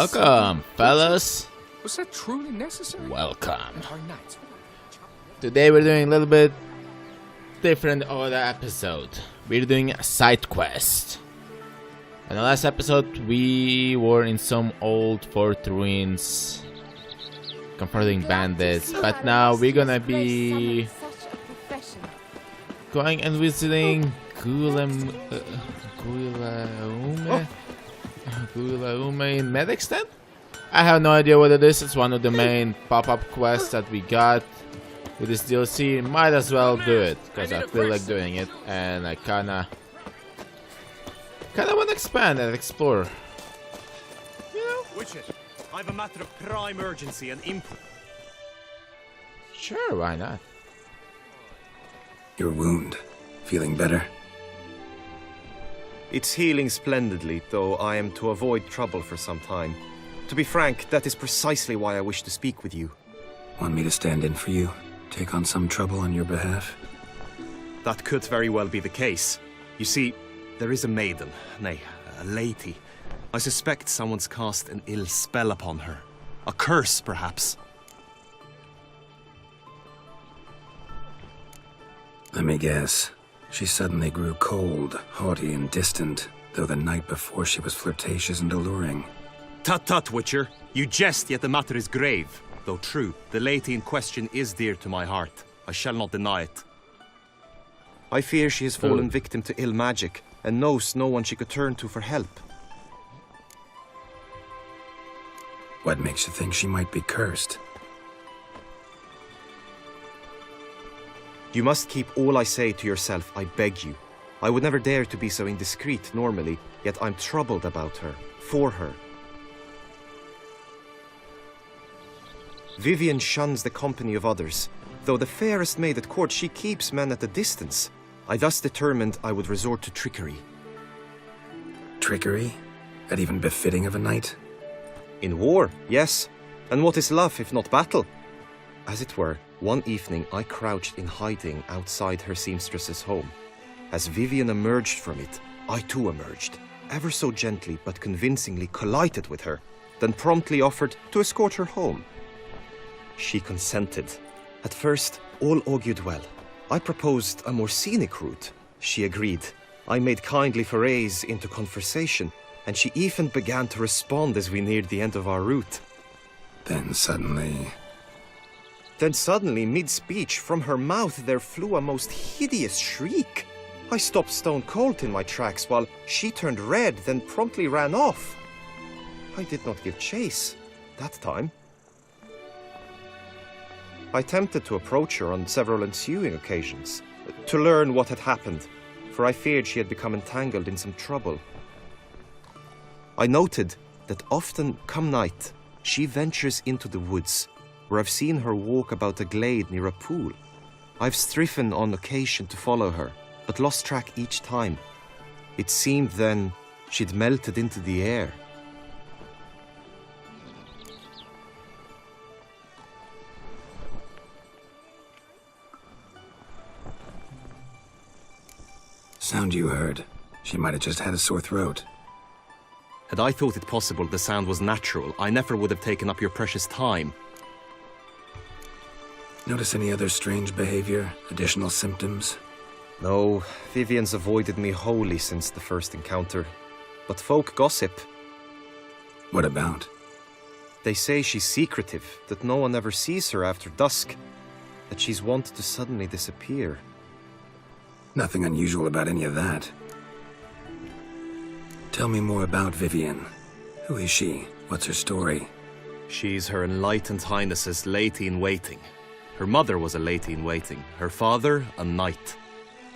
Welcome, fellas. Was that truly necessary? Welcome. Today we're doing a little bit different of the episode. We're doing a side quest. In the last episode we were in some old fort ruins confronting bandits, but now we're gonna be going and visiting Gulaume in Medixton? I have no idea what it is. It's one of the main pop-up quests that we got with this DLC. Might as well do it because I feel like doing it, and I kinda want to expand and explore. You know? Witcher, I have a matter of prime urgency and import. Sure, why not? Your wound. Feeling better? It's healing splendidly, though I am to avoid trouble for some time. To be frank, that is precisely why I wish to speak with you. Want me to stand in for you? Take on some trouble on your behalf? That could very well be the case. You see, there is a maiden, nay, a lady. I suspect someone's cast an ill spell upon her. A curse, perhaps. Let me guess. She suddenly grew cold, haughty, and distant, though the night before she was flirtatious and alluring. Tut tut, Witcher. You jest, yet the matter is grave. Though true, the lady in question is dear to my heart. I shall not deny it. I fear she has fallen victim to ill magic, and knows no one she could turn to for help. What makes you think she might be cursed? You must keep all I say to yourself, I beg you. I would never dare to be so indiscreet normally, yet I'm troubled about her, for her. Vivian shuns the company of others. Though the fairest maid at court, she keeps men at a distance. I thus determined I would resort to trickery. Trickery? That even befitting of a knight? In war, yes. And what is love if not battle? As it were, one evening I crouched in hiding outside her seamstress's home. As Vivian emerged from it, I too emerged, ever so gently but convincingly collided with her, then promptly offered to escort her home. She consented. At first, all augured well. I proposed a more scenic route. She agreed. I made kindly forays into conversation, and she even began to respond as we neared the end of our route. Then suddenly, mid-speech, from her mouth there flew a most hideous shriek. I stopped stone cold in my tracks while she turned red, then promptly ran off. I did not give chase that time. I attempted to approach her on several ensuing occasions, to learn what had happened, for I feared she had become entangled in some trouble. I noted that often, come night, she ventures into the woods, where I've seen her walk about a glade near a pool. I've striven on occasion to follow her, but lost track each time. It seemed then she'd melted into the air. sound you heard. She might have just had a sore throat. Had I thought it possible the sound was natural, I never would have taken up your precious time. Notice any other strange behavior? Additional symptoms? No, Vivian's avoided me wholly since the first encounter. But folk gossip. What about? They say she's secretive, that no one ever sees her after dusk, that she's wont to suddenly disappear. Nothing unusual about any of that. Tell me more about Vivian. Who is she? What's her story? She's Her Enlightened Highness's lady-in-waiting. Her mother was a lady-in-waiting, her father a knight.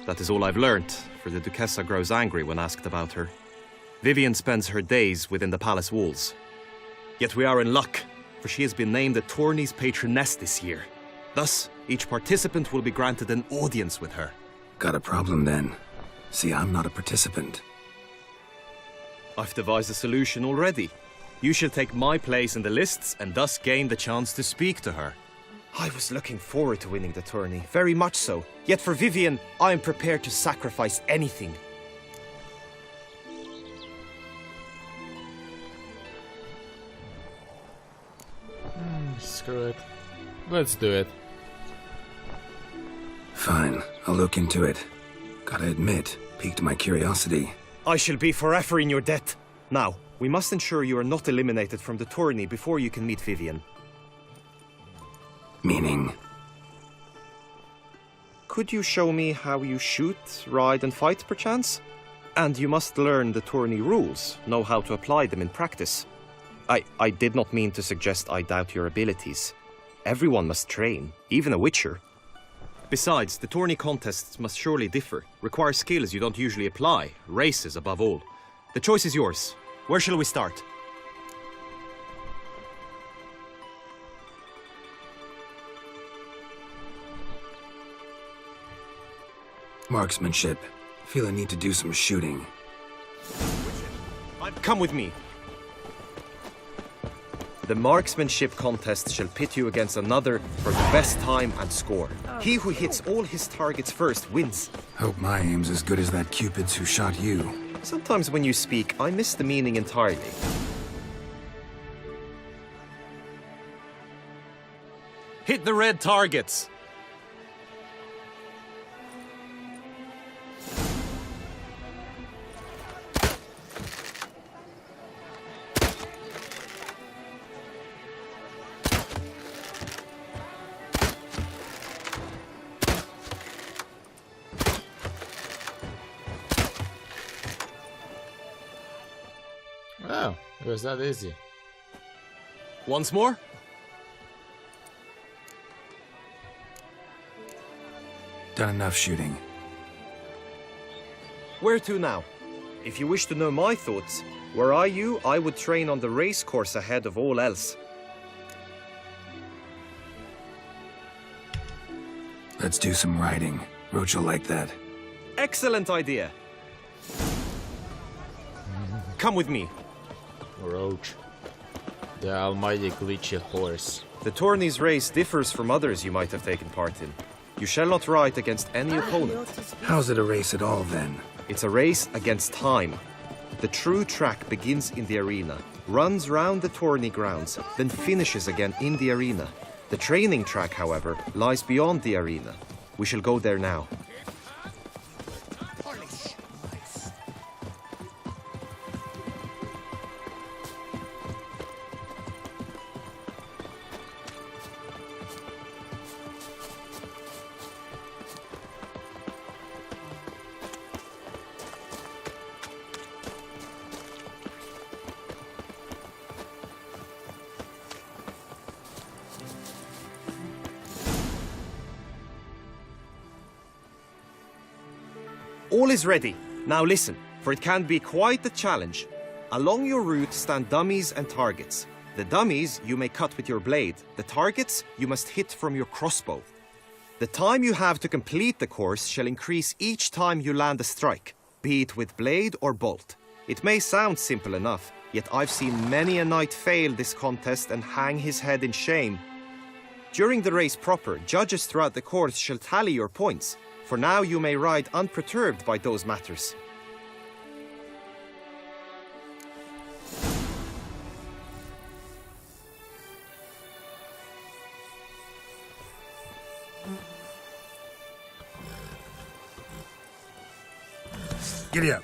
That is all I've learnt, for the Duchessa grows angry when asked about her. Vivian spends her days within the palace walls. Yet we are in luck, for she has been named the tourney's patroness this year. Thus, each participant will be granted an audience with her. Got a problem then. See, I'm not a participant. I've devised a solution already. You shall take my place in the lists and thus gain the chance to speak to her. I was looking forward to winning the tourney, very much so. Yet for Vivian, I am prepared to sacrifice anything. screw it. Let's do it. Fine, I'll look into it. Gotta admit, piqued my curiosity. I shall be forever in your debt. Now, we must ensure you are not eliminated from the tourney before you can meet Vivian. Meaning? Could you show me how you shoot, ride and fight, perchance? And you must learn the tourney rules, know how to apply them in practice. I did not mean to suggest I doubt your abilities. Everyone must train, even a witcher. Besides, the tourney contests must surely differ, require skills you don't usually apply, races above all. The choice is yours. Where shall we start? Marksmanship. Feel I need to do some shooting. Come with me. The marksmanship contest shall pit you against another for the best time and score. He who hits all his targets first wins. Hope my aim's as good as that Cupid's who shot you. Sometimes when you speak, I miss the meaning entirely. Hit the red targets! Oh, it was that easy. Once more? Done enough shooting. Where to now? If you wish to know my thoughts, were I you, I would train on the race course ahead of all else. Let's do some riding. Roach will like that. Excellent idea! Come with me. Roach. The almighty glitchy horse. The tourney's race differs from others you might have taken part in. You shall not ride against any opponent. How's it a race at all, then? It's a race against time. The true track begins in the arena, runs round the tourney grounds, then finishes again in the arena. The training track, however, lies beyond the arena. We shall go there now. All is ready. Now listen, for it can be quite the challenge. Along your route stand dummies and targets. The dummies you may cut with your blade. The targets you must hit from your crossbow. The time you have to complete the course shall increase each time you land a strike, be it with blade or bolt. It may sound simple enough, yet I've seen many a knight fail this contest and hang his head in shame. During the race proper, judges throughout the course shall tally your points. For now you may ride unperturbed by those matters. Giddy up.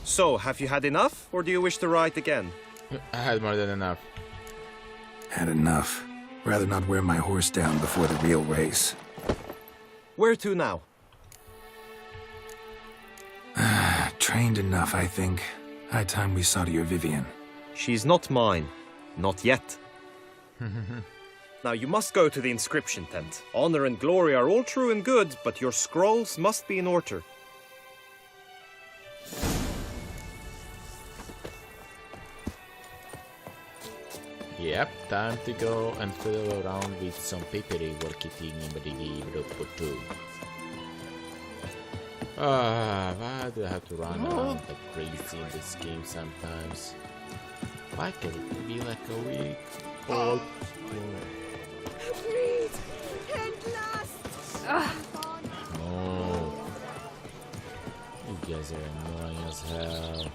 So, have you had enough, or do you wish to ride again? I had more than enough. Had enough. Rather not wear my horse down before the real race. Where to now? trained enough, I think. High time we saw to your Vivian. She's not mine. Not yet. Now you must go to the inscription tent. Honor and glory are all true and good, but your scrolls must be in order. Yep, time to go and fiddle around with some paperwork too. Why do I have to run around like crazy in this game sometimes? Why can it be like a week old? Read! At last! No. You guys are annoying as hell.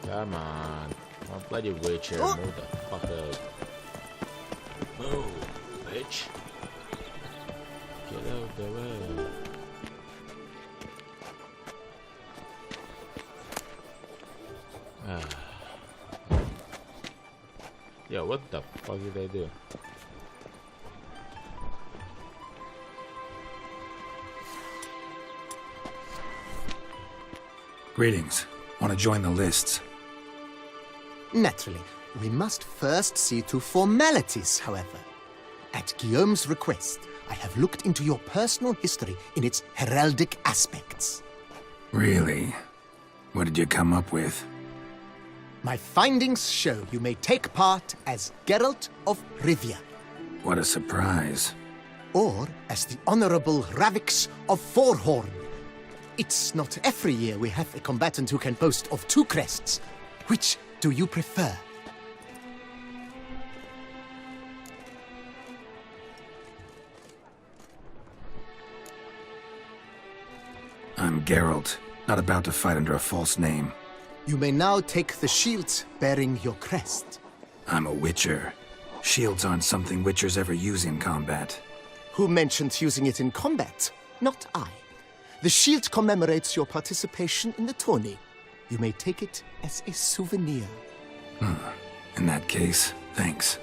Come on. Oh, bloody witcher, move the fuck up. Move, bitch. Get out the way. Yo, what the fuck did they do? Greetings. Want to join the lists? Naturally, we must first see to formalities, however. At Guillaume's request, I have looked into your personal history in its heraldic aspects. Really? What did you come up with? My findings show you may take part as Geralt of Rivia, What a surprise. or as the Honorable Ravix of Forhorn. It's not every year we have a combatant who can boast of 2 crests. Which do you prefer? I'm Geralt, not about to fight under a false name. You may now take the shield bearing your crest. I'm a witcher. Shields aren't something witchers ever use in combat. Who mentioned using it in combat? Not I. The shield commemorates your participation in the tourney. You may take it as a souvenir. In that case, thanks.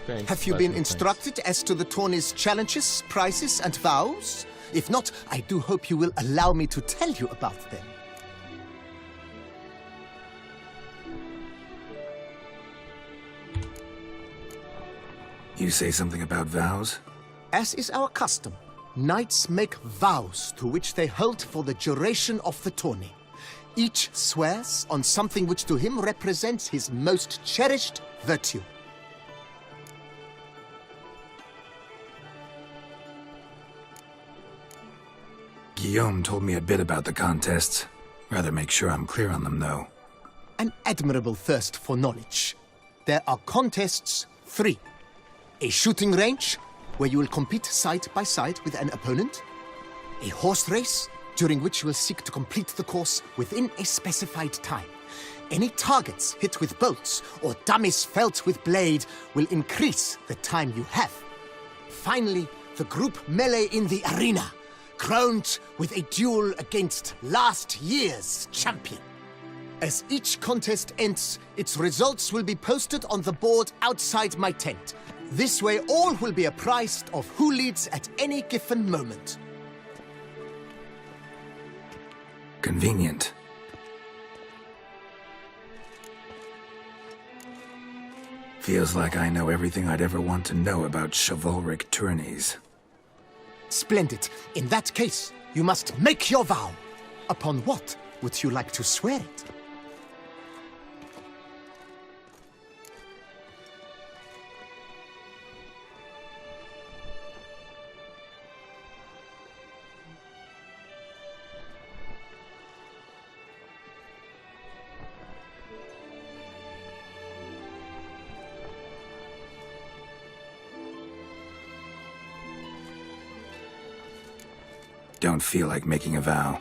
Thanks, Have you but been no instructed as to the tourney's challenges, prizes, and vows? If not, I do hope you will allow me to tell you about them. You say something about vows? As is our custom, knights make vows to which they hold for the duration of the tourney. Each swears on something which to him represents his most cherished virtue. Guillaume told me a bit about the contests. Rather make sure I'm clear on them, though. An admirable thirst for knowledge. There are contests 3. A shooting range, where you will compete side by side with an opponent. A horse race, during which you will seek to complete the course within a specified time. Any targets hit with bolts or dummies felt with blade will increase the time you have. Finally, the group melee in the arena, crowned with a duel against last year's champion. As each contest ends, its results will be posted on the board outside my tent. This way all will be apprised of who leads at any given moment. Convenient. Feels like I know everything I'd ever want to know about chivalric tourneys. Splendid. In that case, you must make your vow. Upon what would you like to swear it? Don't feel like making a vow.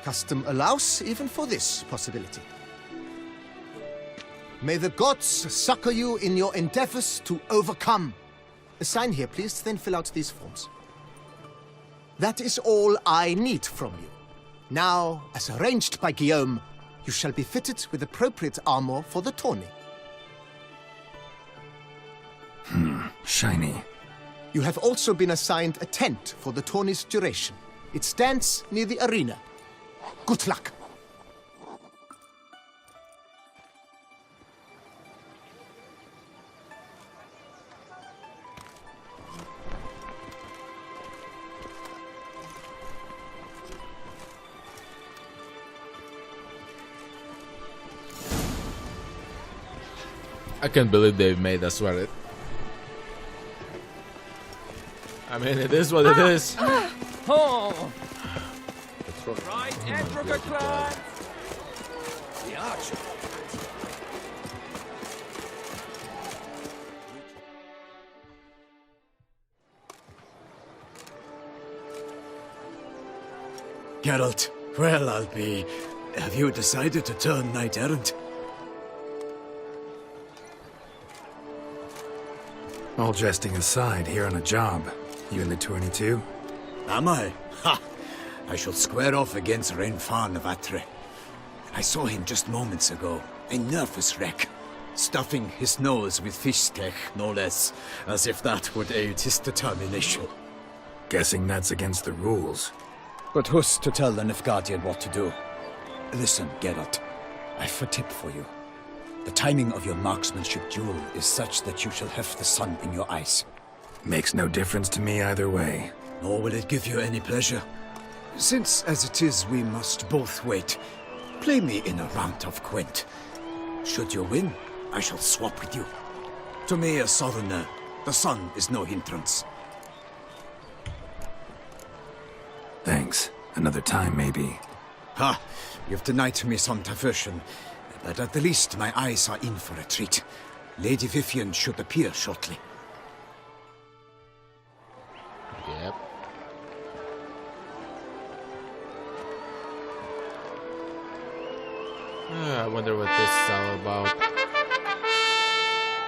Custom allows even for this possibility. May the gods succor you in your endeavors to overcome. Sign here, please, then fill out these forms. That is all I need from you. Now, as arranged by Guillaume, you shall be fitted with appropriate armor for the tourney. Shiny. You have also been assigned a tent for the tourney's duration. It stands near the arena. Good luck. I can't believe they've made us wear it. I mean, it is what it is. Oh, Right, Edrica Clan! The archer. Geralt, well, I'll be... Have you decided to turn knight-errant? All jesting aside, here on a job. You in the 22? Am I? Ha! I shall square off against Renfan of Atre. I saw him just moments ago. A nervous wreck. Stuffing his nose with fish steak, no less. As if that would aid his determination. Guessing that's against the rules. But who's to tell the Nilfgaardian what to do? Listen, Geralt. I've a tip for you. The timing of your marksmanship duel is such that you shall have the sun in your eyes. Makes no difference to me either way. Nor will it give you any pleasure. Since, as it is, we must both wait, play me in a round of Gwent. Should you win, I shall swap with you. To me, a southerner, the sun is no hindrance. Thanks. Another time, maybe. Ha! You've denied me some diversion, but at the least my eyes are in for a treat. Lady Vivian should appear shortly. Yep. I wonder what this is all about.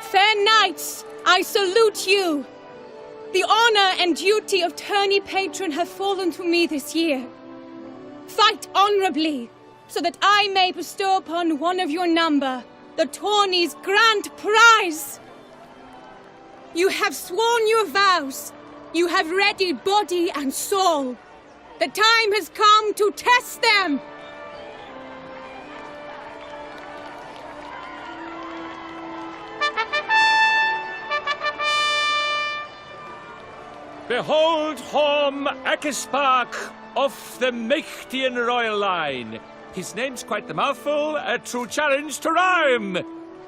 Fair knights, I salute you. The honor and duty of tourney patron have fallen to me this year. Fight honorably, so that I may bestow upon one of your number the tourney's grand prize. You have sworn your vows. You have readied body and soul. The time has come to test them. Behold Horm Akespark of the Mechtian royal line. His name's quite the mouthful, a true challenge to rhyme.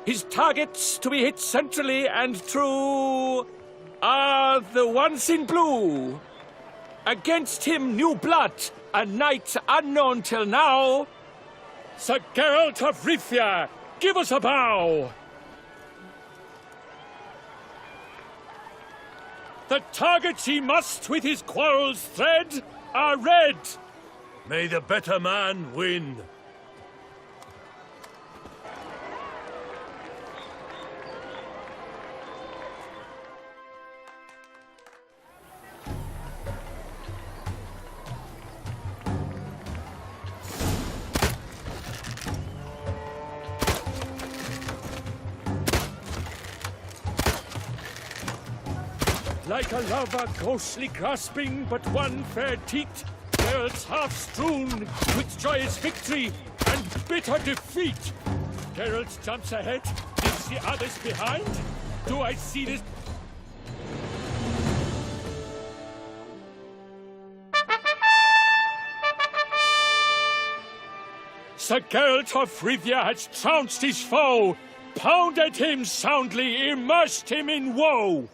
His targets to be hit centrally and true are the ones in blue. Against him new blood, a knight unknown till now. Sir Geralt of Rivia, give us a bow. The targets he must with his quarrels thread are red. May the better man win. Like a lover ghostly grasping but one fair teat, Geralt's half strewn with joyous victory and bitter defeat. Geralt jumps ahead, leaves the others behind. Do I see this? Sir Geralt of Rivia has trounced his foe, pounded him soundly, immersed him in woe.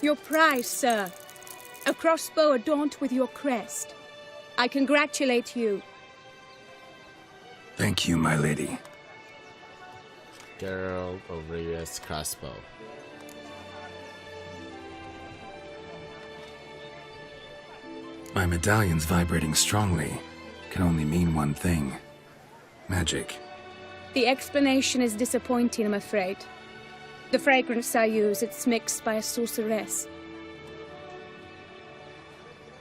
Your prize, sir. A crossbow adorned with your crest. I congratulate you. Thank you, my lady. Geralt of Rivia's crossbow. My medallion's vibrating strongly. Can only mean one thing. Magic. The explanation is disappointing, I'm afraid. The fragrance I use, it's mixed by a sorceress.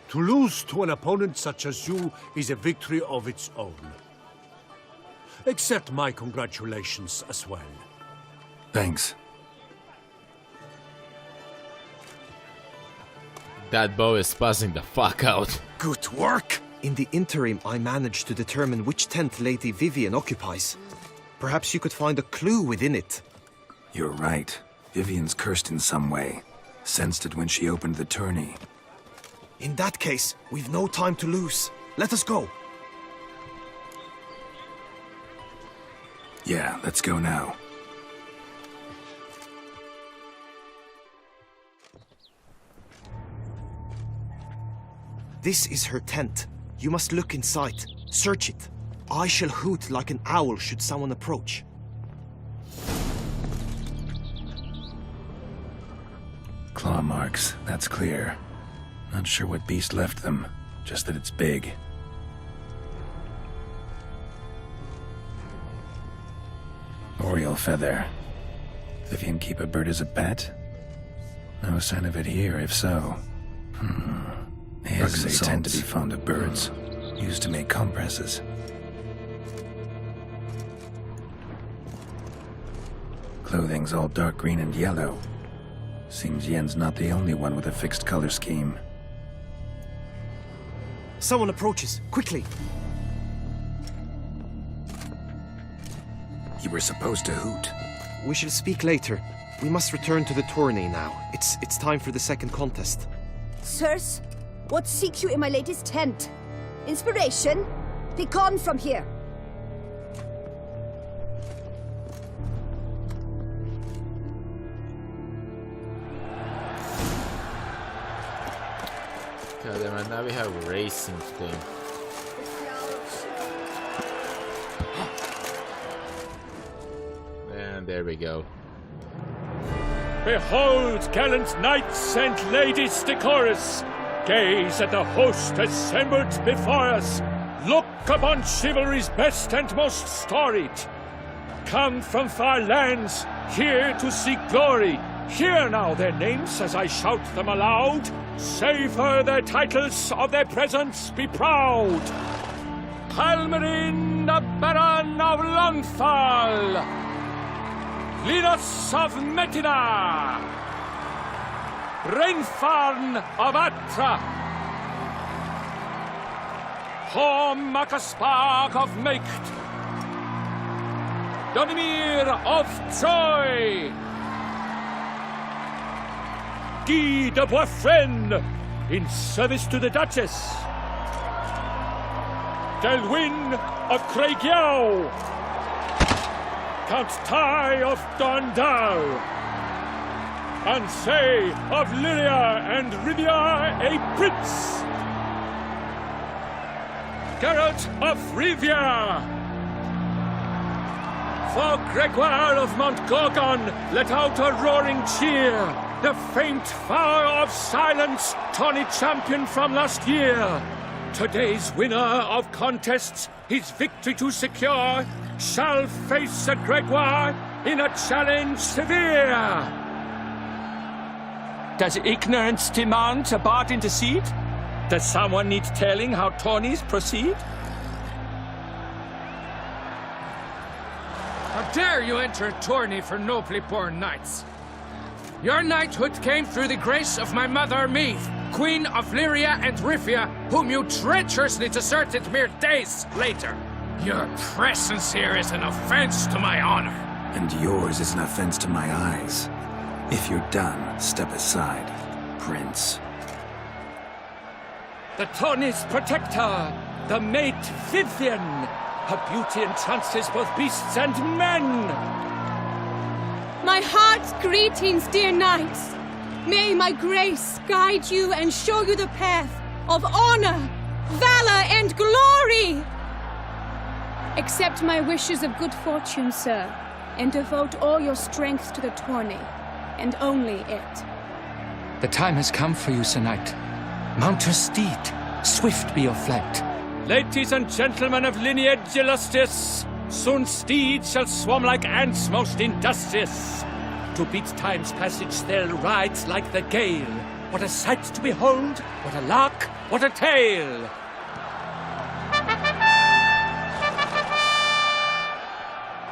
To lose to an opponent such as you is a victory of its own. Accept my congratulations as well. Thanks. That bow is buzzing the fuck out. Good work! In the interim, I managed to determine which tent Lady Vivian occupies. Perhaps you could find a clue within it. You're right. Vivian's cursed in some way. Sensed it when she opened the tourney. In that case, we've no time to lose. Let us go. Yeah, let's go now. This is her tent. You must look inside. Search it. I shall hoot like an owl should someone approach. Claw marks, that's clear. Not sure what beast left them, just that it's big. Oriole feather. Vivian keep a bird as a pet? No sign of it here, if so. Bugs tend to be fond of birds, used to make compresses. Clothing's all dark green and yellow. Seems Yen's not the only one with a fixed color scheme. Someone approaches. Quickly! You were supposed to hoot. We shall speak later. We must return to the tourney now. It's time for the second contest. Sirs, what seek you in my lady's tent? Inspiration? Be gone from here. God damn it, now we have racing thing. And there we go. Behold, gallant knights and ladies decorous! Gaze at the host assembled before us! Look upon chivalry's best and most storied! Come from far lands, here to seek glory! Hear now their names as I shout them aloud! Savor their titles, of their presence be proud! Palmerin, the Baron of Longfall! Linus of Metina! Reinfarn of Atra! Horm Makaspark of Meikt! Donimir of Troy! Guy de Boisfren, in service to the Duchess! Delwyn of Craigiau! Count Tai of Dondal! Ansay of Lyria and Rivia a prince! Geralt of Rivia! For Gregoire of Montgorgon, let out a roaring cheer! The faint fire of silence, tourney champion from last year! Today's winner of contests, his victory to secure, shall face a Gregoire in a challenge severe. Does ignorance demand a bard intercede? Does someone need telling how tourneys proceed? How dare you enter a tourney for nobly born knights? Your knighthood came through the grace of my mother Meath, Queen of Lyria and Rivia, whom you treacherously deserted mere days later. Your presence here is an offense to my honor. And yours is an offense to my eyes. If you're done, step aside, Prince. The tourney's protector, the mate Vivian. Her beauty entrances both beasts and men. My heart's greetings, dear knights. May my grace guide you and show you the path of honor, valor, and glory. Accept my wishes of good fortune, sir, and devote all your strength to the tourney, and only it. The time has come for you, Sir Knight. Mount your steed. Swift be your flight. Ladies and gentlemen of lineage illustrious, soon steeds shall swarm like ants most industrious. To beat time's passage they'll ride like the gale. What a sight to behold, what a lark, what a tale!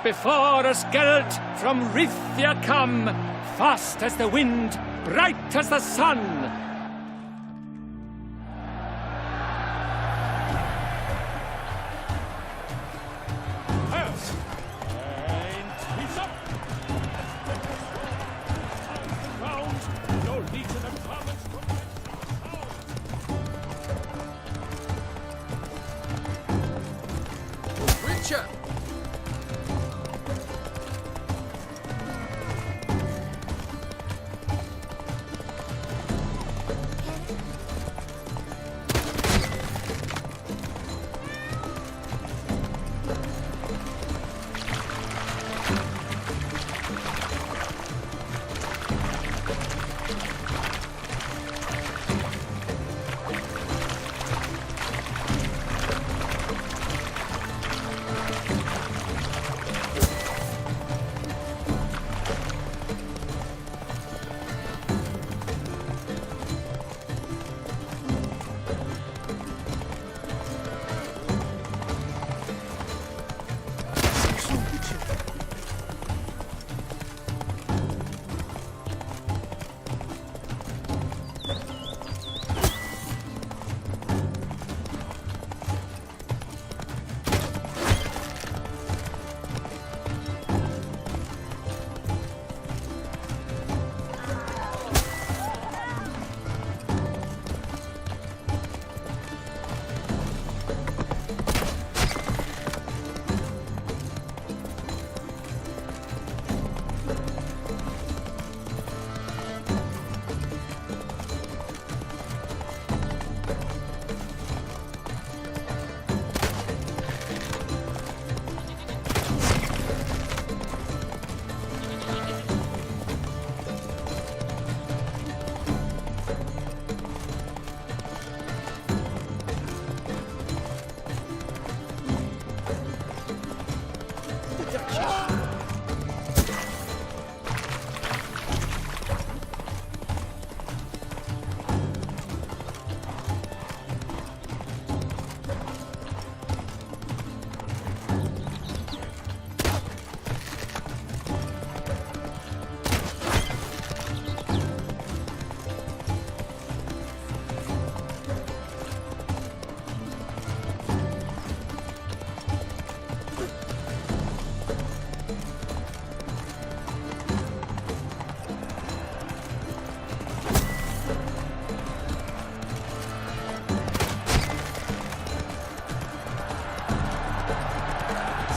before us, Geralt, from Rithia come, fast as the wind, bright as the sun. Witcher!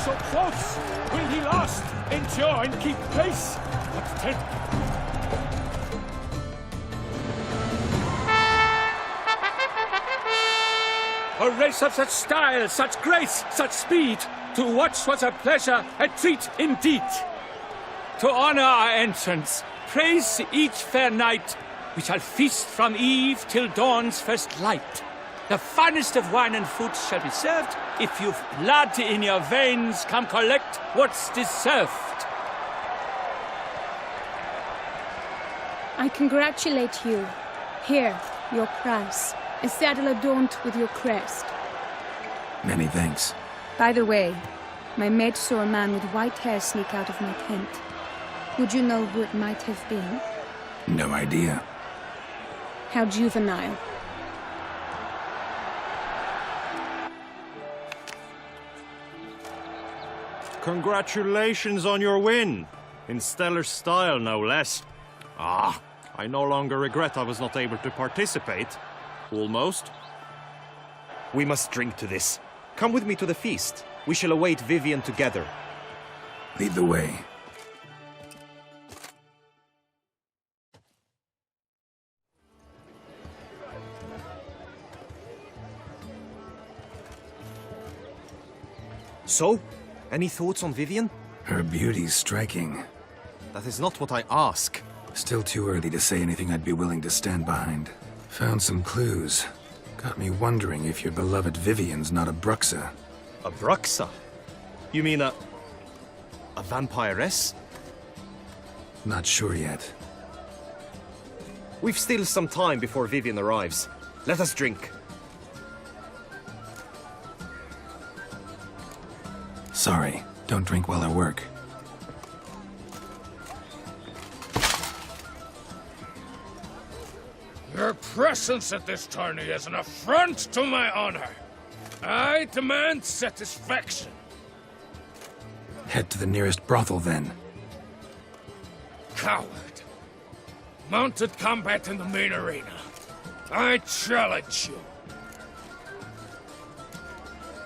So close! Will he last? Endure and keep pace? But then... A race of such style, such grace, such speed. To watch was a pleasure, a treat indeed. To honor our entrance, praise each fair knight. We shall feast from eve till dawn's first light. The finest of wine and food shall be served. If you've blood in your veins, come collect what's deserved. I congratulate you. Here, your prize. A saddle adorned with your crest. Many thanks. By the way, my maid saw a man with white hair sneak out of my tent. Would you know who it might have been? No idea. How juvenile. Congratulations on your win. In stellar style, no less. Ah, I no longer regret I was not able to participate. Almost. We must drink to this. Come with me to the feast. We shall await Vivian together. Lead the way. So, any thoughts on Vivian? Her beauty's striking. That is not what I ask. Still too early to say anything I'd be willing to stand behind. Found some clues. Got me wondering if your beloved Vivian's not a Bruxa. A Bruxa? You mean a vampiress? Not sure yet. We've still some time before Vivian arrives. Let us drink. Sorry, Don't drink while I work. Your presence at this tourney is an affront to my honor. I demand satisfaction. Head to the nearest brothel, then. Coward. Mounted combat in the main arena. I challenge you.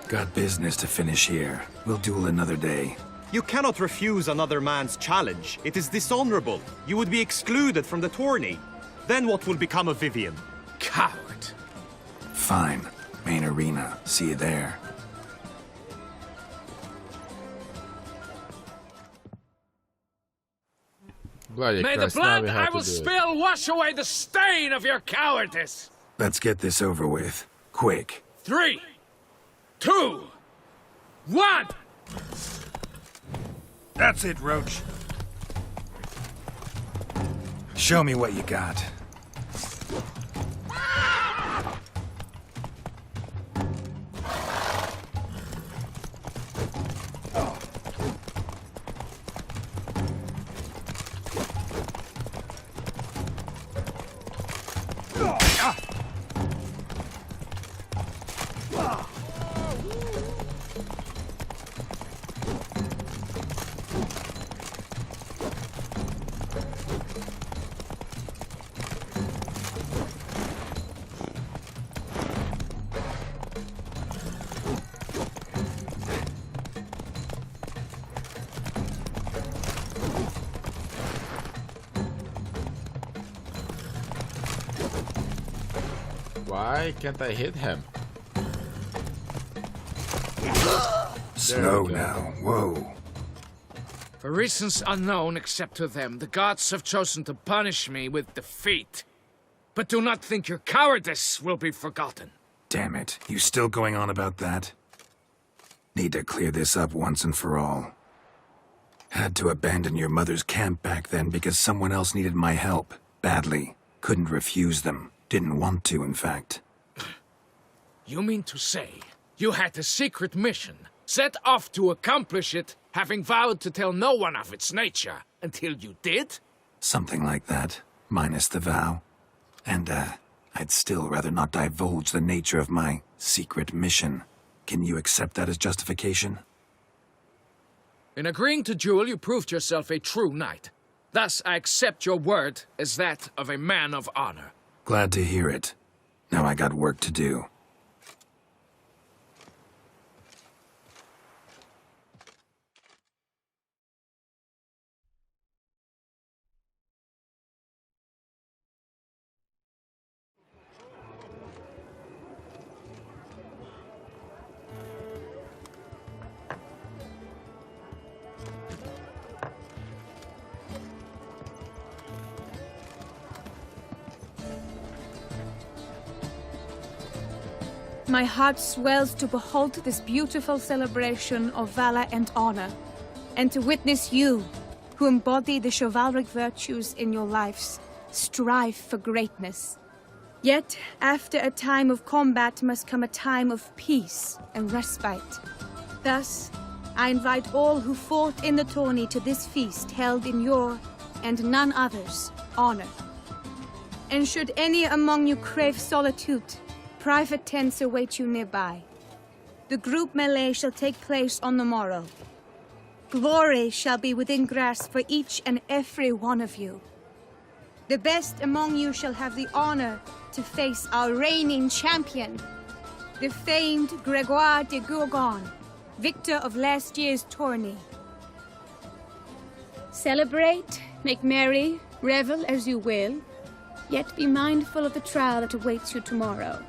Got business to finish here. We'll duel another day. You cannot refuse another man's challenge. It is dishonorable. You would be excluded from the tourney. Then what will become of Vivian? Coward. Fine. Main arena. See you there. Bloody May the Christ, now blood we have I to will do it. spill wash away the stain of your cowardice. Let's get this over with. Quick. 3, 2, 1. That's it, Roach. Show me what you got. Why can't I hit him? Slow now. Whoa. For reasons unknown except to them, the gods have chosen to punish me with defeat. But do not think your cowardice will be forgotten. Damn it. You still going on about that? Need to clear this up once and for all. Had to abandon your mother's camp back then because someone else needed my help. Badly. Couldn't refuse them. Didn't want to, in fact. You mean to say you had a secret mission, set off to accomplish it, having vowed to tell no one of its nature, until you did? Something like that. Minus the vow. And, I'd still rather not divulge the nature of my secret mission. Can you accept that as justification? In agreeing to duel, you proved yourself a true knight. Thus, I accept your word as that of a man of honor. Glad to hear it. Now I got work to do. My heart swells to behold this beautiful celebration of valor and honor, and to witness you, who embody the chivalric virtues in your lives, strive for greatness. Yet, after a time of combat must come a time of peace and respite. Thus, I invite all who fought in the tourney to this feast held in your, and none other's, honor. And should any among you crave solitude, private tents await you nearby. The group melee shall take place on the morrow. Glory shall be within grasp for each and every one of you. The best among you shall have the honor to face our reigning champion, the famed Gregoire de Gourgon, victor of last year's tourney. Celebrate, make merry, revel as you will, yet be mindful of the trial that awaits you tomorrow.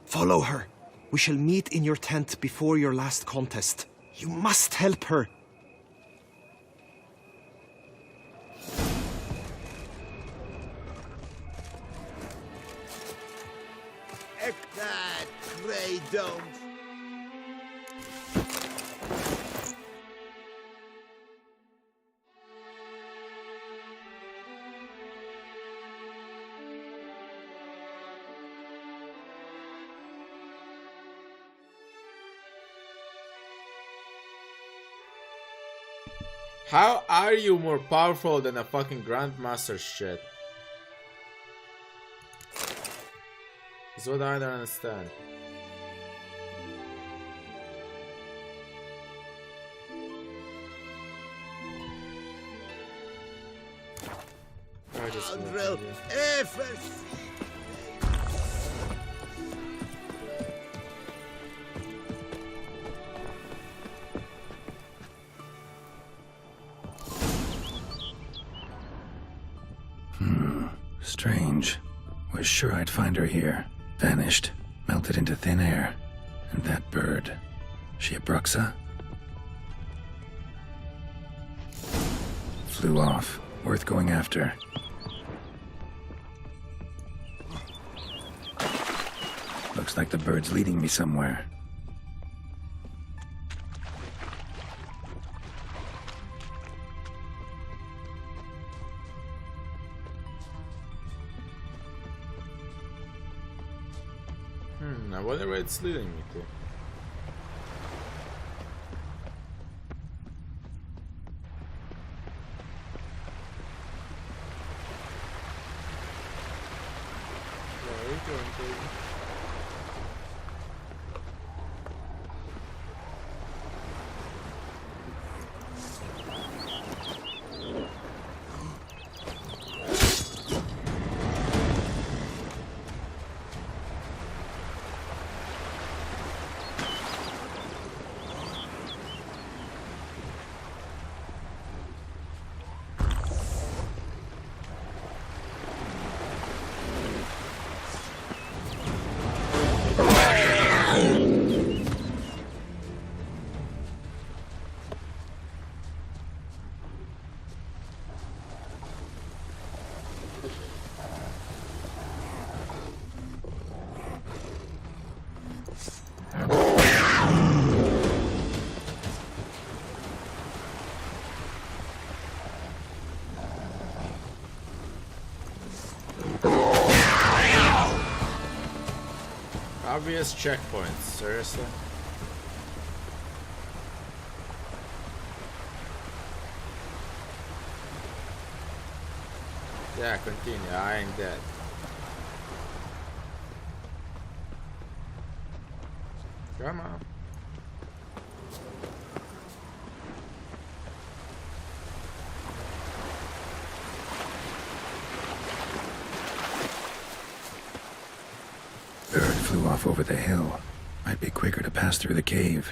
Follow her. We shall meet in your tent before your last contest. You must help her. That grey dome. How are you more powerful than a fucking Grandmaster shit? Is what I don't understand. I just Strange. Was sure I'd find her here. Vanished. Melted into thin air. And that bird. She a Bruxa? Flew off. Worth going after. Looks like the bird's leading me somewhere. I wonder where it's leading me to. Where are you going, baby? Obvious checkpoints, seriously? Yeah, continue, I ain't dead. Come on. Flew off over the hill. Might be quicker to pass through the cave.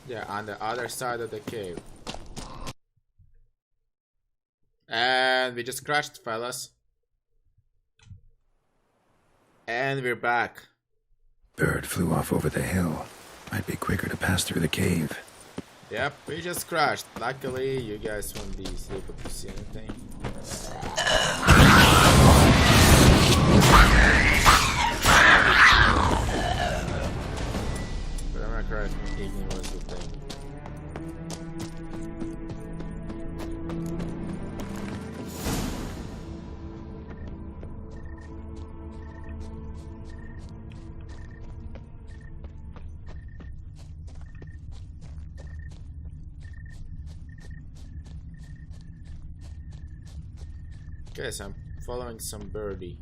Yeah, on the other side of the cave. And we just crashed, fellas. And we're back. Bird flew off over the hill. Might be quicker to pass through the cave. Yep, we just crashed. Luckily, you guys won't be able to see anything. But I'm not correct, ignorant was the thing. Okay, so I'm following some birdie.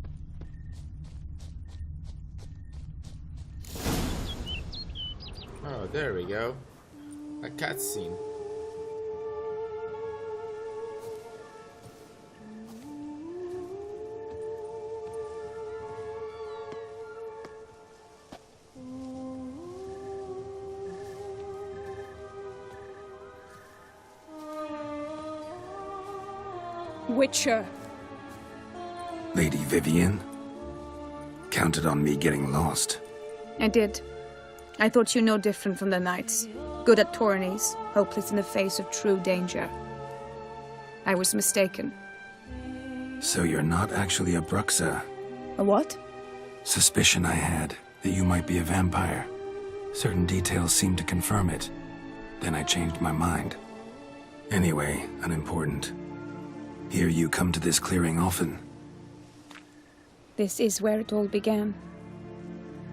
Oh, there we go. A cutscene. Witcher. Lady Vivian? Counted on me getting lost. I did. I thought you no different from the knights. Good at tourneys, hopeless in the face of true danger. I was mistaken. So you're not actually a Bruxa. A what? Suspicion I had that you might be a vampire. Certain details seemed to confirm it. Then I changed my mind. Anyway, unimportant. Hear you come to this clearing often. This is where it all began.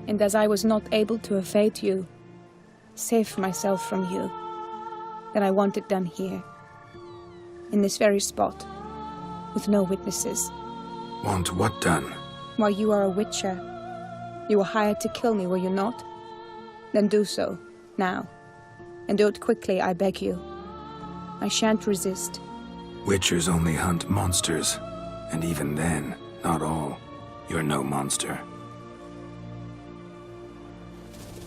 And as I was not able to evade you, save myself from you, then I want it done here. In this very spot. With no witnesses. Want what done? Why, you are a witcher. You were hired to kill me, were you not? Then do so, now. And do it quickly, I beg you. I shan't resist. Witchers only hunt monsters. And even then, not all. You're no monster.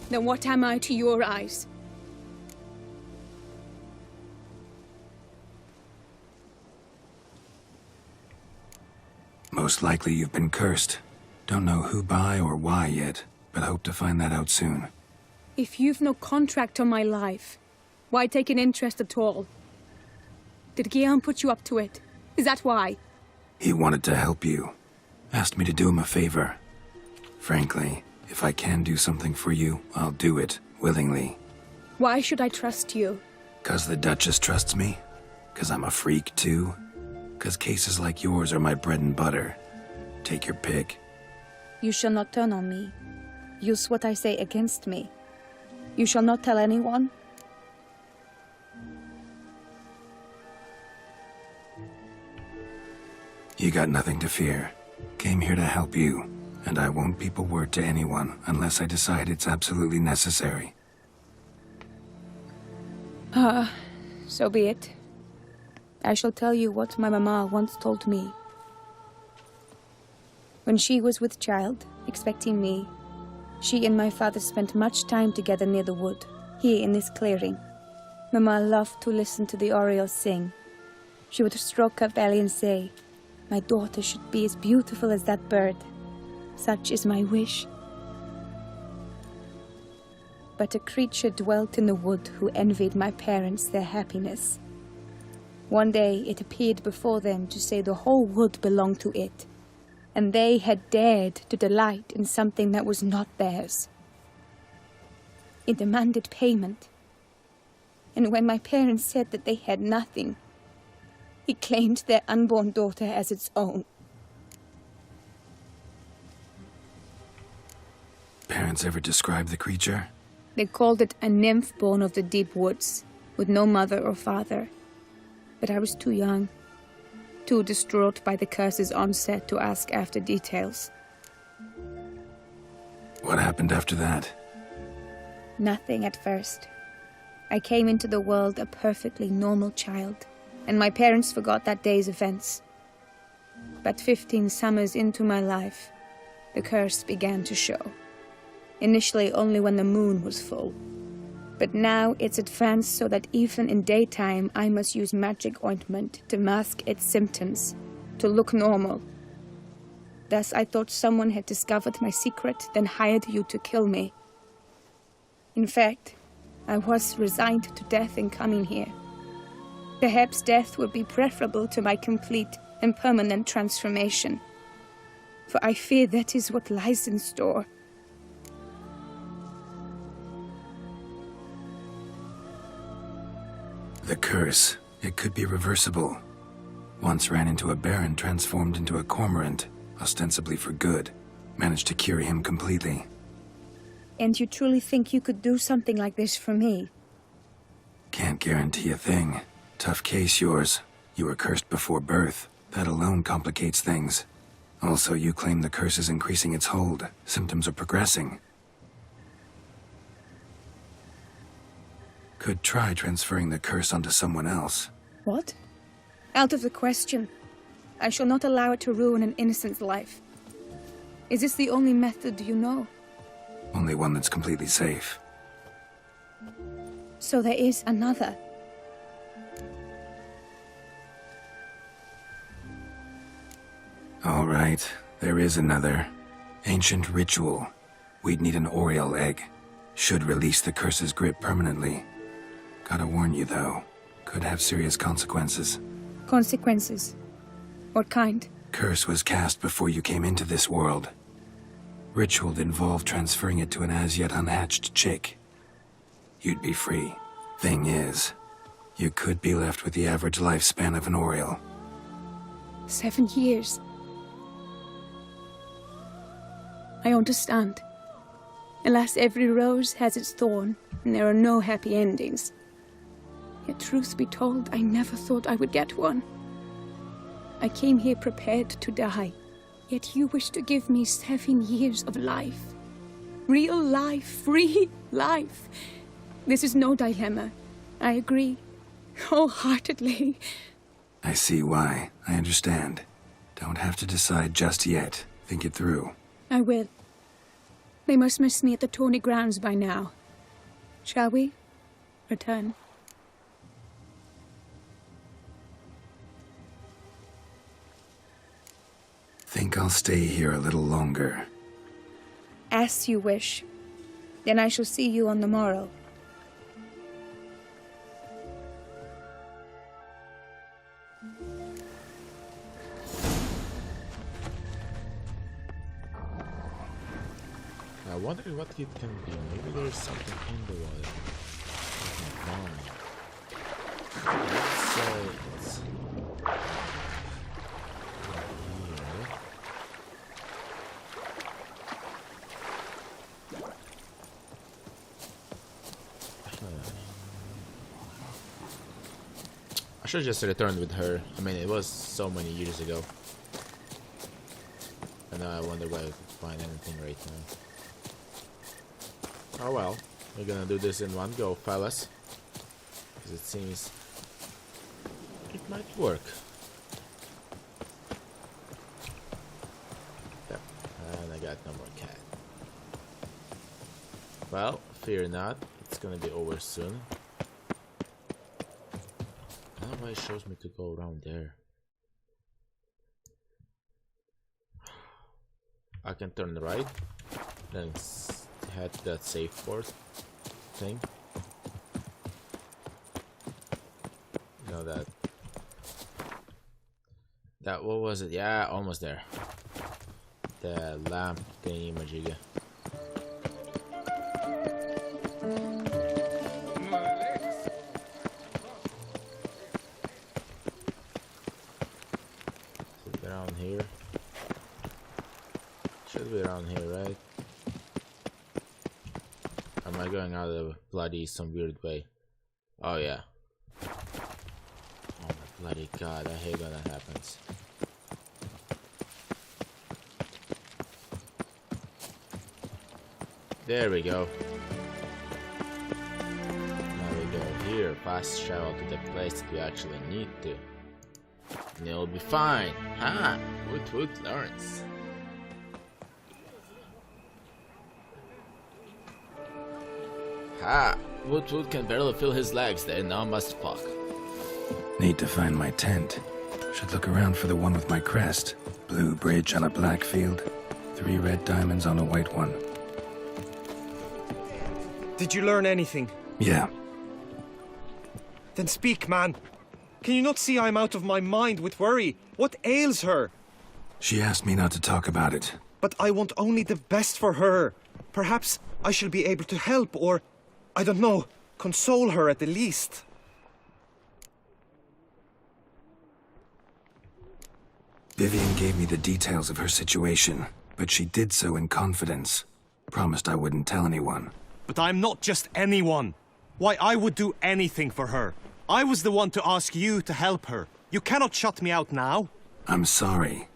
Then what am I to your eyes? Most likely you've been cursed. Don't know who by or why yet, but hope to find that out soon. If you've no contract on my life, why take an interest at all? Did Guillaume put you up to it? Is that why? He wanted to help you. Asked me to do him a favor. Frankly, if I can do something for you, I'll do it, willingly. Why should I trust you? 'Cause the Duchess trusts me? 'Cause I'm a freak, too? 'Cause cases like yours are my bread and butter. Take your pick. You shall not turn on me. Use what I say against me. You shall not tell anyone? You got nothing to fear. Came here to help you, and I won't peep a word to anyone unless I decide it's absolutely necessary. So be it. I shall tell you what my mama once told me. When she was with child, expecting me, she and my father spent much time together near the wood, here in this clearing. Mama loved to listen to the orioles sing. She would stroke her belly and say, "My daughter should be as beautiful as that bird. Such is my wish." But a creature dwelt in the wood who envied my parents their happiness. One day it appeared before them to say the whole wood belonged to it, and they had dared to delight in something that was not theirs. It demanded payment, and when my parents said that they had nothing, it claimed their unborn daughter as its own. Parents ever describe the creature? They called it a nymph born of the deep woods, with no mother or father. But I was too young, too distraught by the curse's onset to ask after details. What happened after that? Nothing at first. I came into the world a perfectly normal child, and my parents forgot that day's events. But 15 summers into my life, the curse began to show. Initially only when the moon was full. But now it's advanced so that even in daytime I must use magic ointment to mask its symptoms, to look normal. Thus I thought someone had discovered my secret, then hired you to kill me. In fact, I was resigned to death in coming here. Perhaps death would be preferable to my complete and permanent transformation. For I fear that is what lies in store. The curse. It could be reversible. Once ran into a baron transformed into a cormorant, ostensibly for good. Managed to cure him completely. And you truly think you could do something like this for me? Can't guarantee a thing. Tough case, yours. You were cursed before birth. That alone complicates things. Also, you claim the curse is increasing its hold. Symptoms are progressing. Could try transferring the curse onto someone else. What? Out of the question. I shall not allow it to ruin an innocent's life. Is this the only method you know? Only one that's completely safe. So there is another. All right, there is another. Ancient ritual. We'd need an oriole egg. Should release the curse's grip permanently. Gotta warn you, though. Could have serious consequences. Consequences? What kind? Curse was cast before you came into this world. Ritual involved transferring it to an as-yet unhatched chick. You'd be free. Thing is, you could be left with the average lifespan of an Oriole. 7 years. I understand. Alas, every rose has its thorn, and there are no happy endings. Yet truth be told, I never thought I would get one. I came here prepared to die, yet you wish to give me 7 years of life. Real life, free life. This is no dilemma. I agree, wholeheartedly. I see why. I understand. Don't have to decide just yet. Think it through. I will. They must miss me at the tourney grounds by now. Shall we return? Think I'll stay here a little longer. As you wish. Then I shall see you on the morrow. I wonder what it can be. Maybe there's something in the water. Let's say it's here. I should just return with her. I mean, it was so many years ago. And now I wonder where I could find anything right now. Oh well, we're gonna do this in one go, fellas. Because it seems it might work. Yep, and I got no more cat. Well, fear not, it's gonna be over soon. I don't know why it shows me to go around there. I can turn right, then head to that safe port thing. You know that what was it? Yeah, almost there. The lamp thingy majiga. Is it around here? Should be around here, right? Am I going out of bloody some weird way? Oh yeah. Oh my bloody god, I hate when that happens. There we go. Now we go here, fast travel to the place that we actually need to. And it'll be fine. Ha! WootWoot learns. Ha! Woot Woot can barely feel his legs, they now must fuck. Need to find my tent. Should look around for the one with my crest. Blue bridge on a black field. 3 red diamonds on a white one. Did you learn anything? Yeah. Then speak, man. Can you not see I'm out of my mind with worry? What ails her? She asked me not to talk about it. But I want only the best for her. Perhaps I shall be able to help or, I don't know, console her at the least. Vivian gave me the details of her situation, but she did so in confidence. Promised I wouldn't tell anyone. But I'm not just anyone. Why, I would do anything for her. I was the one to ask you to help her. You cannot shut me out now. I'm sorry.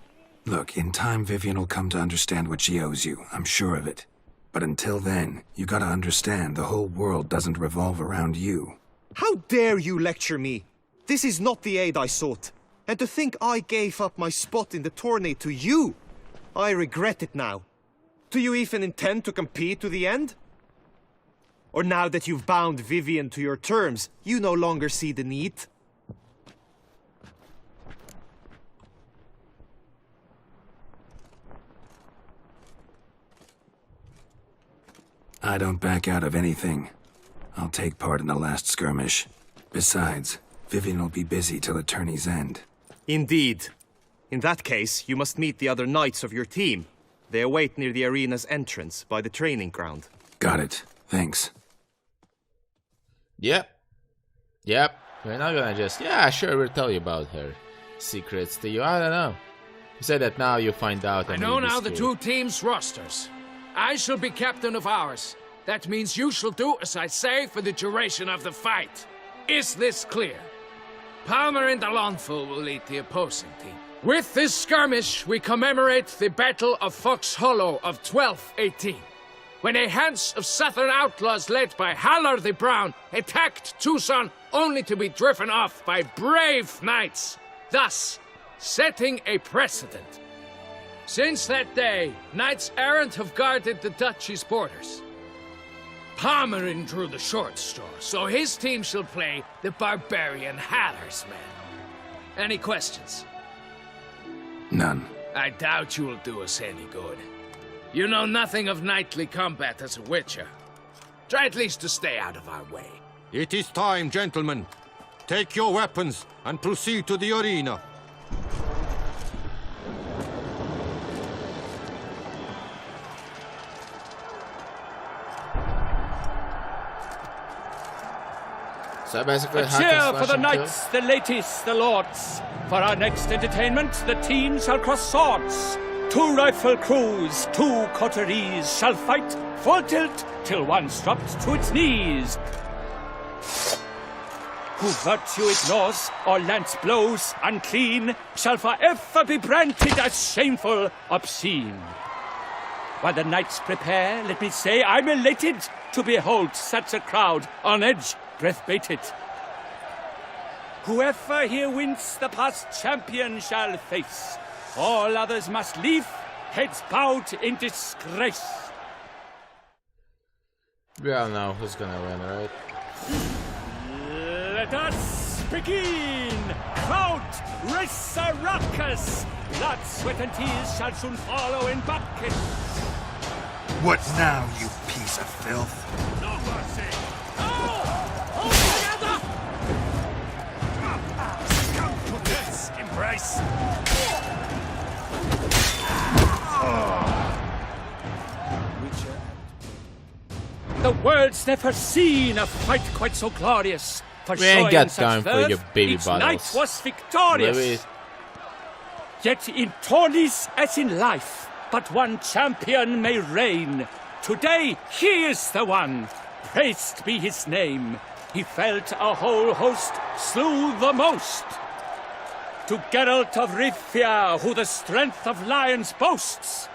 Look, in time Vivian will come to understand what she owes you. I'm sure of it. But until then, you gotta understand the whole world doesn't revolve around you. How dare you lecture me? This is not the aid I sought. And to think I gave up my spot in the tourney to you. I regret it now. Do you even intend to compete to the end? Or now that you've bound Vivian to your terms, you no longer see the need? I don't back out of anything. I'll take part in the last skirmish. Besides, Vivian will be busy till the tourney's end. Indeed. In that case, you must meet the other knights of your team. They await near the arena's entrance by the training ground. Got it. Thanks. Yep. We're not gonna just... Yeah, sure, we'll tell you about her secrets to you. I don't know. You said that now you find out. I know now the two teams' rosters. I shall be captain of ours. That means you shall do as I say for the duration of the fight. Is this clear? Palmer and Alonful will lead the opposing team. With this skirmish, we commemorate the Battle of Fox Hollow of 1218, when a Hans of Southern outlaws led by Haller the Brown attacked Tucson only to be driven off by brave knights, thus setting a precedent. Since that day, knights errant have guarded the duchy's borders. Palmerin drew the short straw, so his team shall play the barbarian Haller's men. Any questions? None. I doubt you will do us any good. You know nothing of knightly combat as a witcher. Try at least to stay out of our way. It is time, gentlemen. Take your weapons and proceed to the arena. So basically, A cheer for the knights, the ladies, the lords. For our next entertainment, the team shall cross swords. 2 rifle crews, 2 coteries shall fight full tilt till one's dropped to its knees. Who virtue ignores or lance blows unclean shall forever be branded as shameful, obscene. While the knights prepare, let me say I'm elated to behold such a crowd on edge, breath-baited. Whoever here wins the past champion shall face. All others must leave, heads bowed in disgrace. We all know who's gonna win, right? Let us begin! Crowd, race a ruckus! Blood, sweat, and tears shall soon follow in buckets. What now, you piece of filth? No mercy! No! Hold together! Come to this embrace! The world's never seen a fight quite so glorious. For We ain't showing got such time for verve, your baby each bottles. knight was victorious. Louis. Yet in tourneys as in life, but one champion may reign. Today he is the one. Praised be his name. He felt a whole host, slew the most. To Geralt of Rivia, who the strength of lions boasts,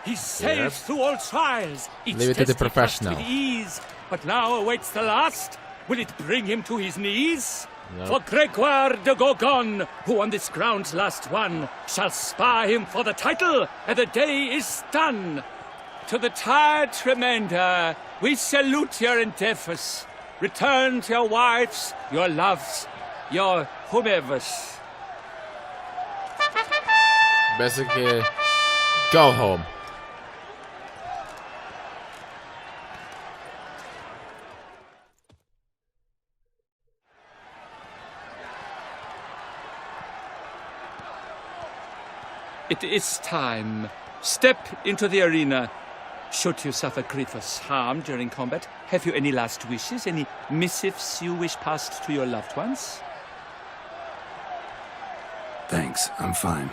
he saved through all trials. Each Leave it to the test he passed professional. with ease, but now awaits the last. Will it bring him to his knees? Nope. For Gregoire de Gorgon, who on this ground's last won, shall spar him for the title, and the day is done. To the tired remainder, we salute your endeavors. Return to your wives, your loves, your whomevers. Basically, go home. It is time. Step into the arena. Should you suffer grievous harm during combat, have you any last wishes? Any missives you wish passed to your loved ones? Thanks, I'm fine.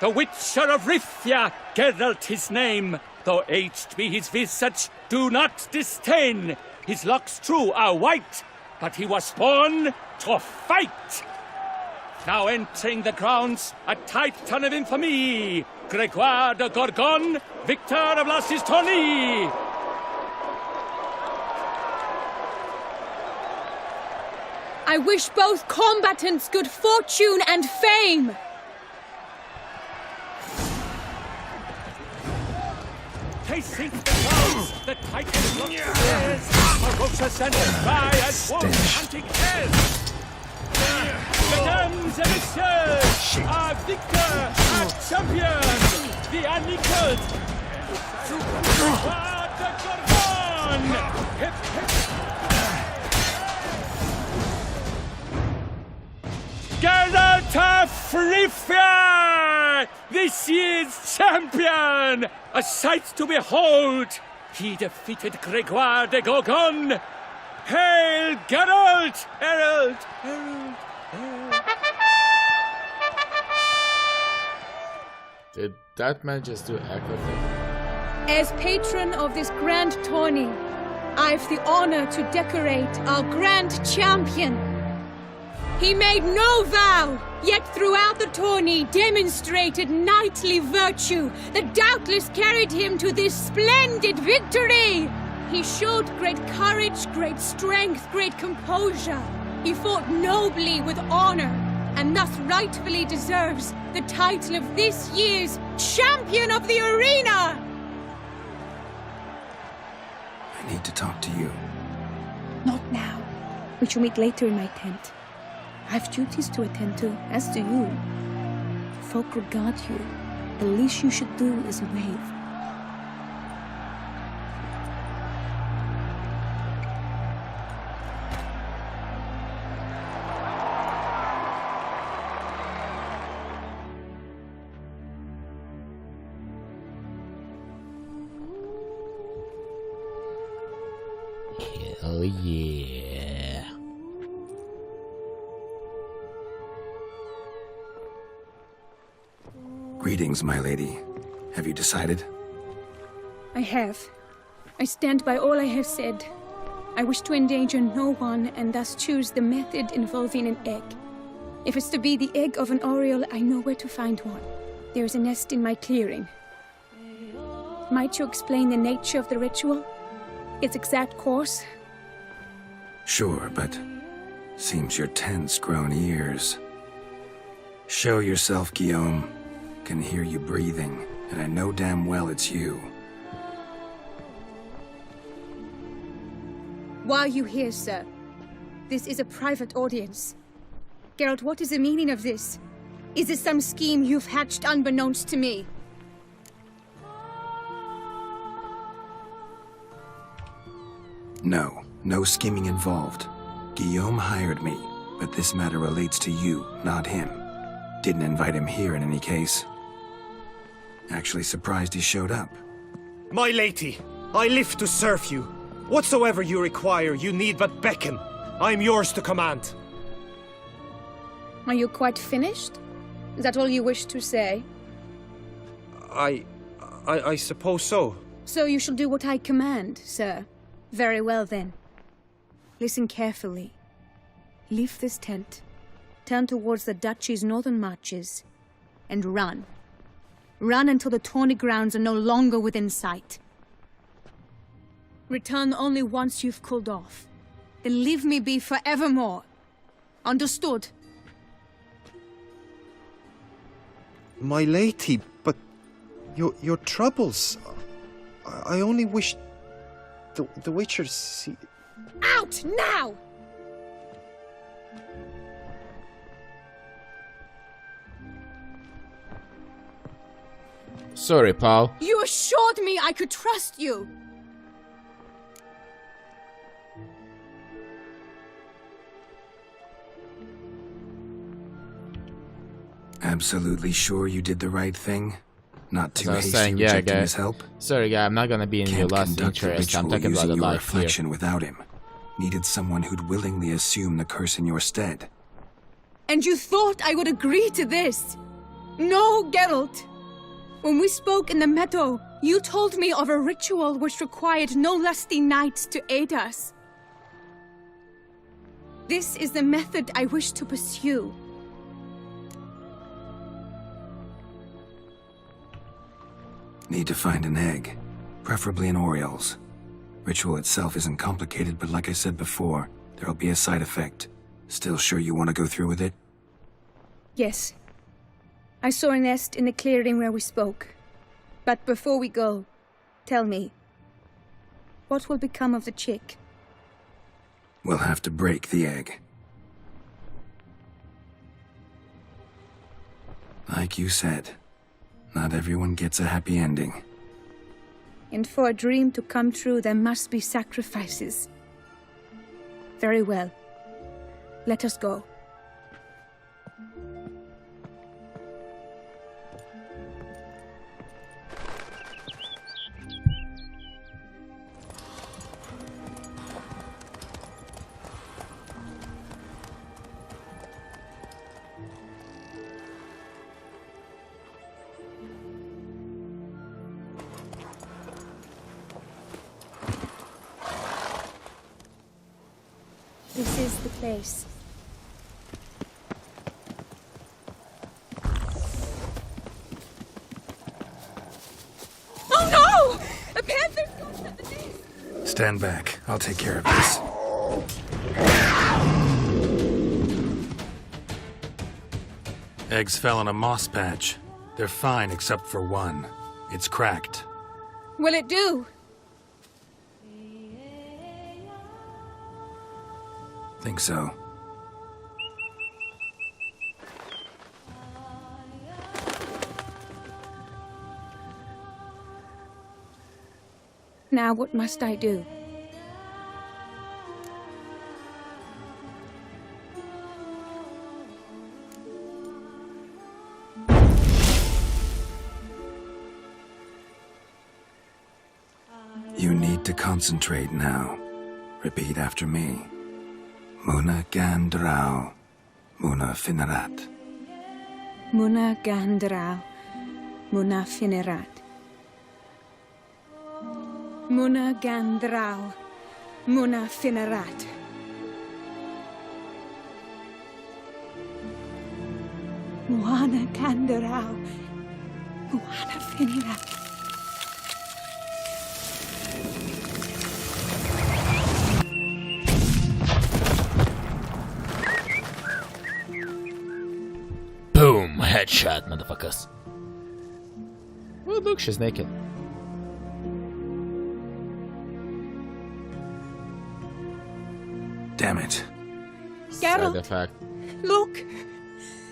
The Witcher of Rivia, Geralt his name. Though aged be his visage, do not disdain. His locks true are white, but he was born to fight. Now entering the grounds, a titan of infamy, Gregoire de Gorgon, victor of Lasses tourney. I wish both combatants good fortune and fame. Pacing the grounds, the titan looks stairs, ferocious and dry as wolves hunting hares. Mesdames et messieurs, our victor, our champion, the unequaled, Gregoire de Gorgon! Hip, hip. Geralt of of Rifia! This year's champion! A sight to behold! He defeated Gregoire de Gorgon! Hail Geralt! Herald! Herald! Herald! Did that man just do echo thing? As patron of this grand tourney, I've the honor to decorate our grand champion. He made no vow, yet throughout the tourney demonstrated knightly virtue that doubtless carried him to this splendid victory. He showed great courage, great strength, great composure. He fought nobly with honor, and thus rightfully deserves the title of this year's Champion of the Arena! I need to talk to you. Not now. We shall meet later in my tent. I have duties to attend to, as do you. Folk regard you. The least you should do is wave. Hell yeah. Greetings, my lady. Have you decided? I have. I stand by all I have said. I wish to endanger no one and thus choose the method involving an egg. If it's to be the egg of an oriole, I know where to find one. There is a nest in my clearing. Might you explain the nature of the ritual? Its exact course? Sure, but seems your tent's grown ears. Show yourself, Guillaume. Can hear you breathing, and I know damn well it's you. Why are you here, sir? This is a private audience. Geralt, what is the meaning of this? Is this some scheme you've hatched unbeknownst to me? No scheming involved. Guillaume hired me, but this matter relates to you, not him. Didn't invite him here in any case. Actually surprised he showed up. My lady, I live to serve you. Whatsoever you require, you need but beckon. I am yours to command. Are you quite finished? Is that all you wish to say? I suppose so. So you shall do what I command, sir. Very well, then. Listen carefully. Leave this tent, turn towards the duchy's northern marches, and run. Run until the tourney grounds are no longer within sight. Return only once you've cooled off. Then leave me be forevermore. Understood? My lady, but your troubles. I only wish the Witchers see. Out now! Sorry, pal. You assured me I could trust you! Absolutely sure you did the right thing? Not too As I was hasty saying, yeah, rejecting guy. his help? Sorry, guy, I'm not gonna be in your Can't last conduct the interest. I'm ritual talking about using the your life here. reflection without him. Needed someone who'd willingly assume the curse in your stead. And you thought I would agree to this? No, Geralt. When we spoke in the meadow, you told me of a ritual which required no lusty knights to aid us. This is the method I wish to pursue. Need to find an egg, preferably an oriole's. Ritual itself isn't complicated, but like I said before, there'll be a side effect. Still sure you want to go through with it? Yes. I saw a nest in the clearing where we spoke. But before we go, tell me, what will become of the chick? We'll have to break the egg. Like you said, not everyone gets a happy ending. And for a dream to come true, there must be sacrifices. Very well. Let us go. This is the place. Oh no! A panther's gone at the nest! Stand back. I'll take care of this. Eggs fell on a moss patch. They're fine except for one. It's cracked. Will it do? Think so. Now what must I do? You need to concentrate now. Repeat after me. Muna gandrau, muna finerat. Muna gandrau, muna finerat. Muna gandrau, muna finerat. Muana gandrau, muana finerat. Boom! Headshot, motherfuckers. Oh, look, she's naked. Damn it. Geralt, Side effect. look!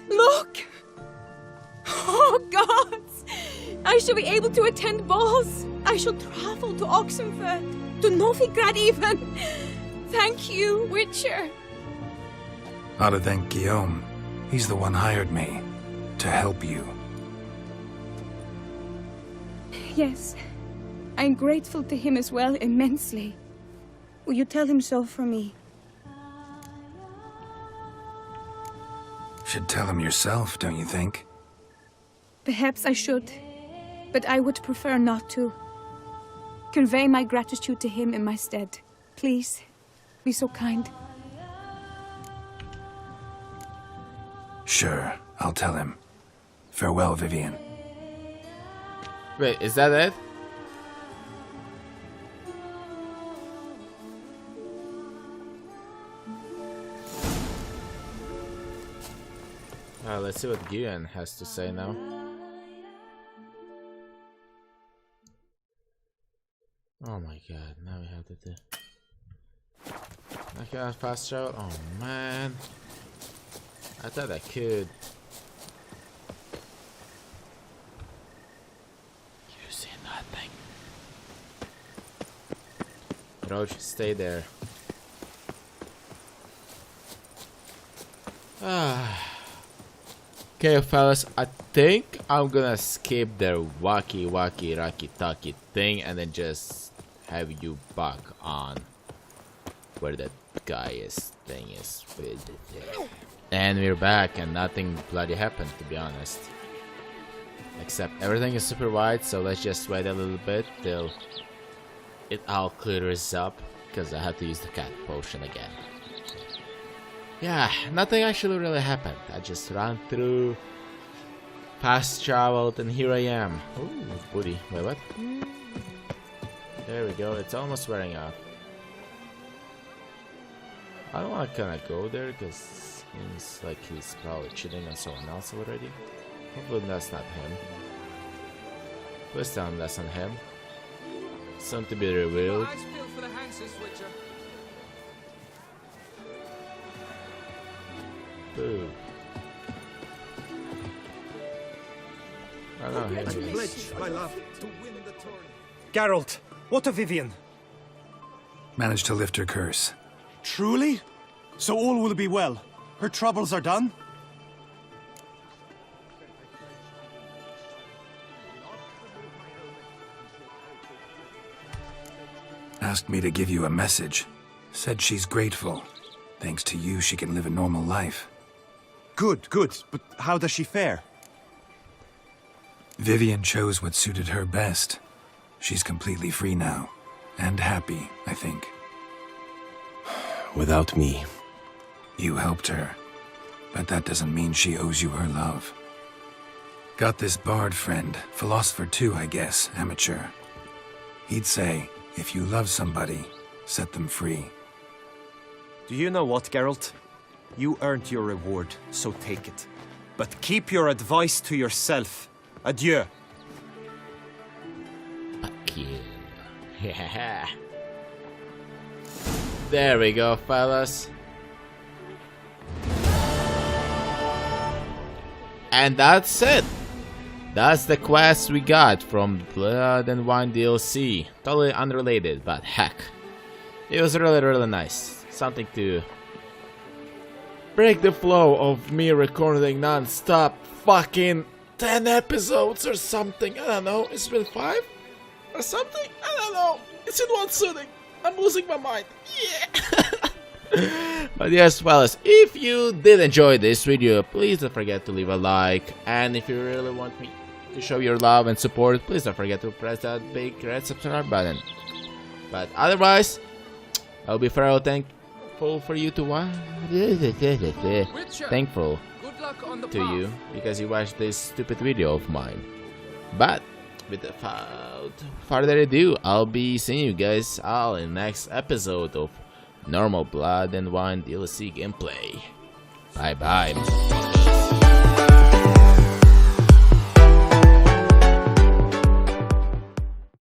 Look! Oh, gods! I shall be able to attend balls. I shall travel to Oxenfurt, to Novigrad even. Thank you, Witcher. Ought to thank Guillaume. He's the one hired me to help you. Yes, I'm grateful to him as well, immensely. Will you tell him so for me? Should tell him yourself, don't you think? Perhaps I should, but I would prefer not to. Convey my gratitude to him in my stead. Please, be so kind. Sure, I'll tell him. Farewell, Vivian. Wait, is that it? Let's see what Guyan has to say now. Oh my god, now we have to do... I cannot fast travel? Oh man. I thought I could. You see nothing. Roach, stay there. Okay, fellas, I think I'm gonna skip the wacky rocky talkie thing and then just have you back on where that guy thing is. And we're back and nothing bloody happened, to be honest. Except everything is super wide, so let's just wait a little bit till it all clears up, because I had to use the cat potion again. Yeah, nothing actually really happened. I just ran through, fast traveled, and here I am. Ooh, booty. Wait, what? There we go. It's almost wearing off. I don't want to kind of go there because it seems like he's probably cheating on someone else already. Hopefully that's not him. Please tell him that's not him. Soon to be revealed. Boo. I know him. Geralt, what of Vivian? Managed to lift her curse. Truly? So all will be well? Her troubles are done? Asked me to give you a message. Said she's grateful. Thanks to you, she can live a normal life. Good, good. But how does she fare? Vivian chose what suited her best. She's completely free now. And happy, I think. Without me, You helped her, but that doesn't mean she owes you her love. Got this bard friend, philosopher too, I guess, amateur. He'd say, if you love somebody, set them free. Do you know what, Geralt? You earned your reward, so take it. But keep your advice to yourself. Adieu. Fuck you. Yeah. There we go, fellas. And that's it. That's the quest we got from Blood and Wine DLC. Totally unrelated, but heck. It was really nice. Something to break the flow of me recording non-stop fucking 10 episodes or something. I don't know. It's been 5 or something? I don't know. It's in one sitting. I'm losing my mind. Yeah. But yes, fellas, if you did enjoy this video, please don't forget to leave a like. And if you really want me to show your love and support, please don't forget to press that big red subscribe button. But otherwise, I'll be forever thankful for you to watch. Thankful to you because you watched this stupid video of mine. But without further ado, I'll be seeing you guys all in the next episode of normal Blood and Wine DLC gameplay. Bye bye.